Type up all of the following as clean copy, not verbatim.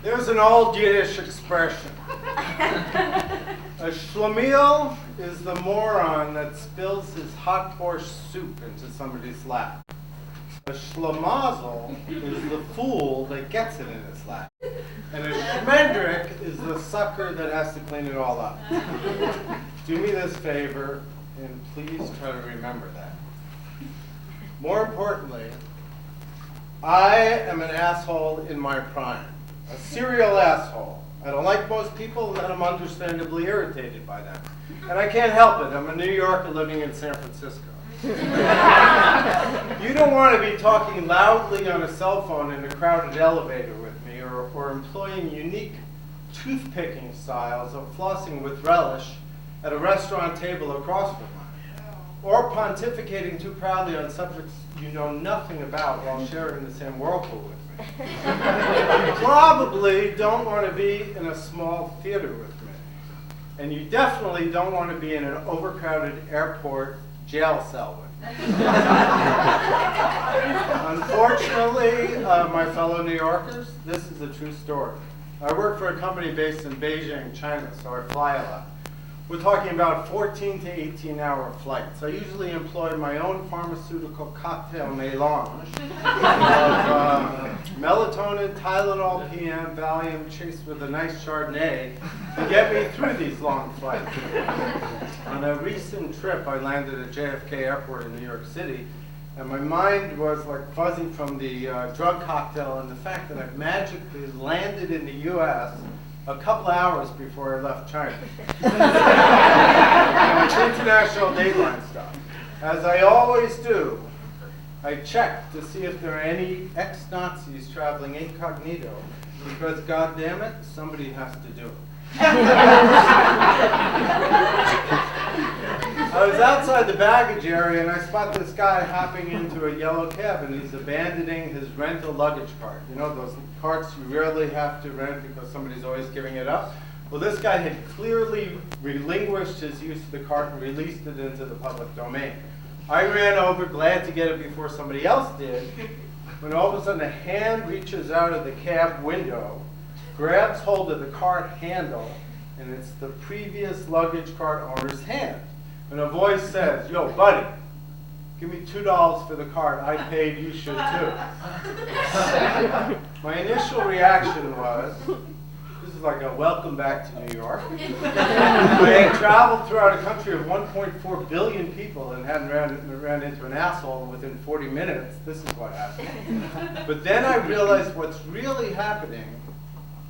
There's an old Yiddish expression. A schlemiel is the moron that spills his hot borscht soup into somebody's lap. A schlemazel is the fool that gets it in his lap. And a schmendrick is the sucker that has to clean it all up. Do me this favor, and please try to remember that. More importantly, I am an asshole in my prime. A serial asshole. I don't like most people, and I'm understandably irritated by them. And I can't help it. I'm a New Yorker living in San Francisco. You don't want to be talking loudly on a cell phone in a crowded elevator with me, or employing unique toothpicking styles of flossing with relish at a restaurant table across from mine, or pontificating too proudly on subjects you know nothing about while sharing the same whirlpool with me. You probably don't want to be in a small theater with me. And you definitely don't want to be in an overcrowded airport jail cell with me. Unfortunately, my fellow New Yorkers, this is a true story. I work for a company based in Beijing, China, so I fly a lot. We're talking about 14 to 18-hour flights. I usually employ my own pharmaceutical cocktail melange of melatonin, Tylenol, PM, Valium, chased with a nice Chardonnay to get me through these long flights. On a recent trip, I landed at JFK Airport in New York City, and my mind was like fuzzy from the drug cocktail and the fact that I magically landed in the U.S. a couple hours before I left China. It's international dateline stuff. As I always do, I check to see if there are any ex-Nazis traveling incognito, because goddamn it, somebody has to do it. I was outside the baggage area and I spot this guy hopping into a yellow cab, and he's abandoning his rental luggage cart. You know, those carts you rarely have to rent because somebody's always giving it up? Well, this guy had clearly relinquished his use of the cart and released it into the public domain. I ran over, glad to get it before somebody else did, when all of a sudden a hand reaches out of the cab window, grabs hold of the cart handle, and it's the previous luggage cart owner's hand. And a voice says, "Yo, buddy, give me $2 for the cart. I paid, you should too." My initial reaction was, this is like a welcome back to New York. I had traveled throughout a country of 1.4 billion people and hadn't ran into an asshole within 40 minutes. This is what happened. But then I realized what's really happening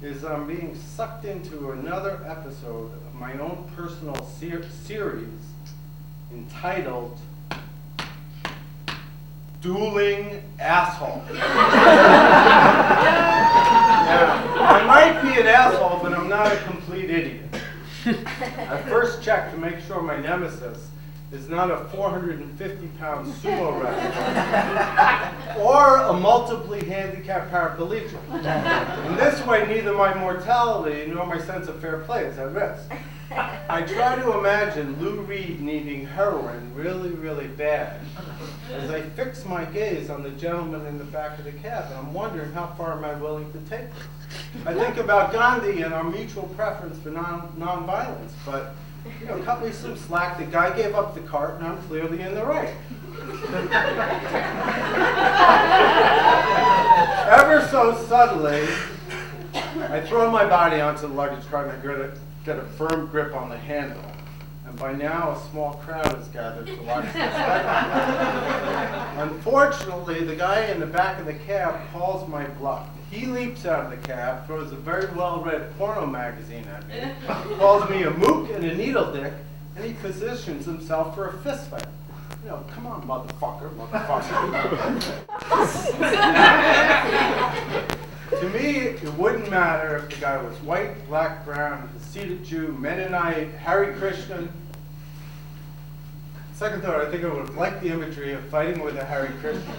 is I'm being sucked into another episode of my own personal series entitled Dueling Asshole. Yeah, I might be an asshole, but I'm not a complete idiot. I first checked to make sure my nemesis is not a 450-pound sumo wrestler or a multiply handicapped paraplegic. In this way, neither my mortality nor my sense of fair play is at risk. I try to imagine Lou Reed needing heroin really, really bad as I fix my gaze on the gentleman in the back of the cab, and I'm wondering how far am I willing to take this. I think about Gandhi and our mutual preference for non-violence, but you know, cut me some slack. The guy gave up the cart, and I'm clearly in the right. Ever so subtly, I throw my body onto the luggage cart and I get a firm grip on the handle. And by now, a small crowd has gathered to watch this spectacle. Unfortunately, the guy in the back of the cab calls my bluff. He leaps out of the cab, throws a very well-read porno magazine at me, calls me a mook and a needle dick, and he positions himself for a fist fight. You know, come on, motherfucker. To me, it wouldn't matter if the guy was white, black, brown, Hasidic Jew, Mennonite, Hare Krishna. Second thought, I think I would have liked the imagery of fighting with a Hare Krishna.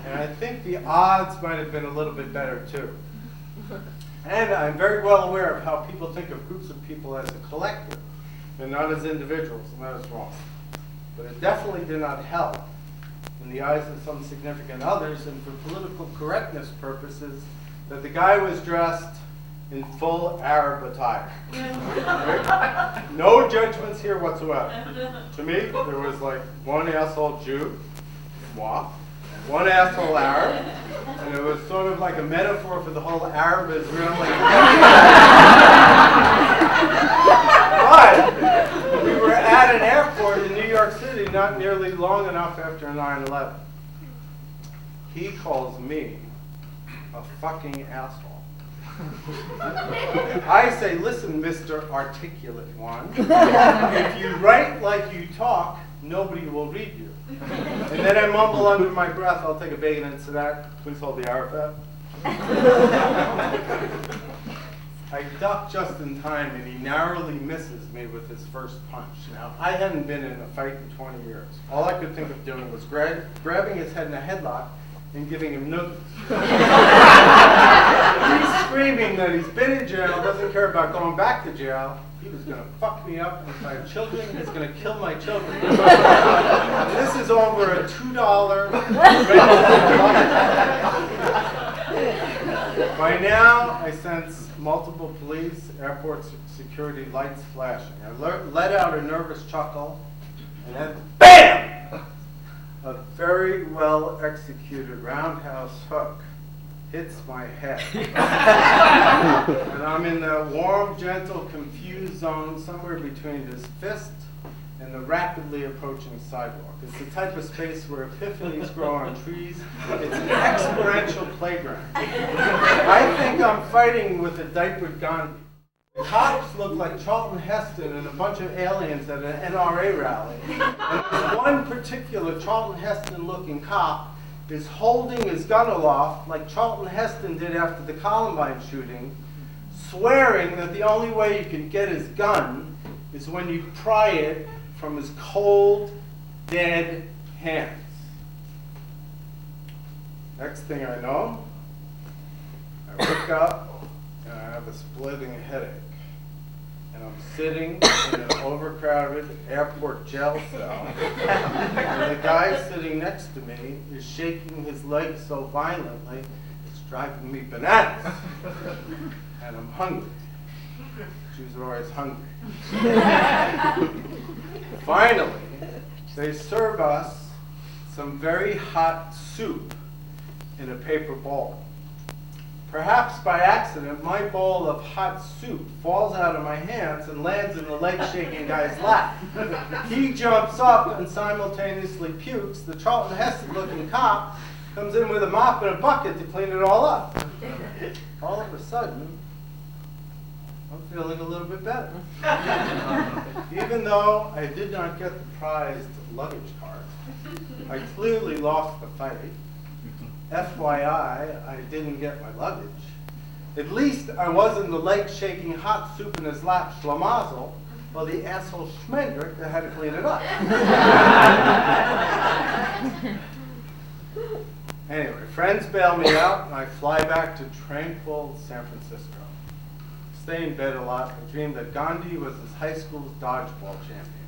And I think the odds might have been a little bit better too. And I'm very well aware of how people think of groups of people as a collective and not as individuals, and that is wrong. But it definitely did not help in the eyes of some significant others, and for political correctness purposes, that the guy was dressed in full Arab attire. Right? No judgments here whatsoever. To me, there was like one asshole Jew, moi, one asshole Arab, and it was sort of like a metaphor for the whole Arab-Israeli. But we were at an airport in New York City not nearly long enough after 9/11. He calls me a fucking asshole. I say, listen, Mr. Articulate One, if you write like you talk, nobody will read you. And then I mumble under my breath, I'll take a bacon and that. Please hold the Arafat. I duck just in time, and he narrowly misses me with his first punch. Now, I hadn't been in a fight in 20 years. All I could think of doing was grabbing his head in a headlock and giving him noodles. He's screaming that he's been in jail, doesn't care about going back to jail. He was going to fuck me up, and if I have children, he's going to kill my children. And this is over a $2 By now, I sense multiple police, airport security lights flashing. I let out a nervous chuckle, and then BAM! A very well executed roundhouse hook hits my head. And I'm in the warm, gentle, confused zone somewhere between his fist and the rapidly approaching sidewalk. It's the type of space where epiphanies grow on trees. It's an experiential playground. I think I'm fighting with a diapered Gandhi. The cops look like Charlton Heston and a bunch of aliens at an NRA rally. And this one particular Charlton Heston-looking cop is holding his gun aloft like Charlton Heston did after the Columbine shooting, swearing that the only way you can get his gun is when you pry it from his cold, dead hands. Next thing I know, I wake up and I have a splitting headache. And I'm sitting in an overcrowded airport jail cell. And the guy sitting next to me is shaking his legs so violently, it's driving me bananas. And I'm hungry. Jews are always hungry. Finally, they serve us some very hot soup in a paper bowl. Perhaps by accident, my bowl of hot soup falls out of my hands and lands in the leg-shaking guy's lap. He jumps up and simultaneously pukes. The Charlton Heston-looking cop comes in with a mop and a bucket to clean it all up. All of a sudden, I'm feeling a little bit better. Even though I did not get the prized luggage cart, I clearly lost the fight. FYI, I didn't get my luggage. At least I wasn't the leg-shaking hot soup in his lap schlamazel, while the asshole Schmendrick that had to clean it up. Anyway, friends bail me out, and I fly back to tranquil San Francisco. Stay in bed a lot. I dreamed that Gandhi was his high school's dodgeball champion.